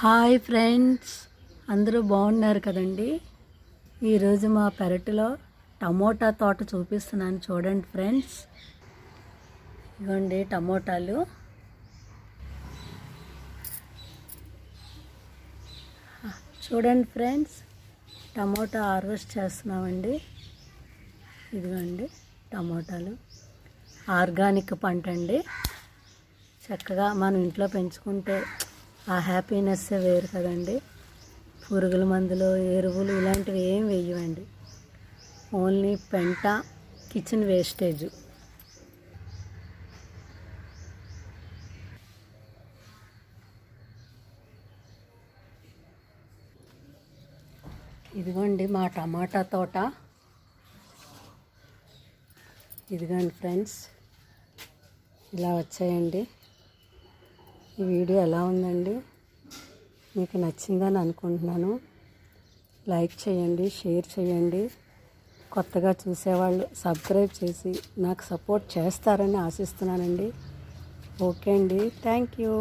Hi friends, అందరూ బాగున్నారు కదండి. ఈరోజు మా పెరటిలో టమోటా తోట చూపిస్తున్నాను, చూడండి ఫ్రెండ్స్. ఇదిగోండి టమోటాలు. చూడండి ఫ్రెండ్స్, టమోటా హార్వెస్ట్ చేస్తున్నామండి. ఇదిగోండి టమోటాలు, ఆర్గానిక్ పంట అండి. చక్కగా మనం ఇంట్లో పెంచుకుంటే ఆ హ్యాపీనెస్సే వేరు కదండి. పురుగుల మందులు, ఎరువులు ఇలాంటివి ఏం వేయవండి. ఓన్లీ పెంట, కిచెన్ వేస్టేజ్. ఇదిగోండి మా టమాటా తోట. ఇదిగోండి ఫ్రెండ్స్, ఇలా వచ్చాయండి. ఈ వీడియో ఎలా ఉందండి? మీకు నచ్చిందని అనుకుంటున్నాను. లైక్ చేయండి, షేర్ చేయండి. కొత్తగా చూసేవాళ్ళు సబ్స్క్రైబ్ చేసి నాకు సపోర్ట్ చేస్తారని ఆశిస్తున్నానండి. ఓకే అండి, థ్యాంక్ యూ.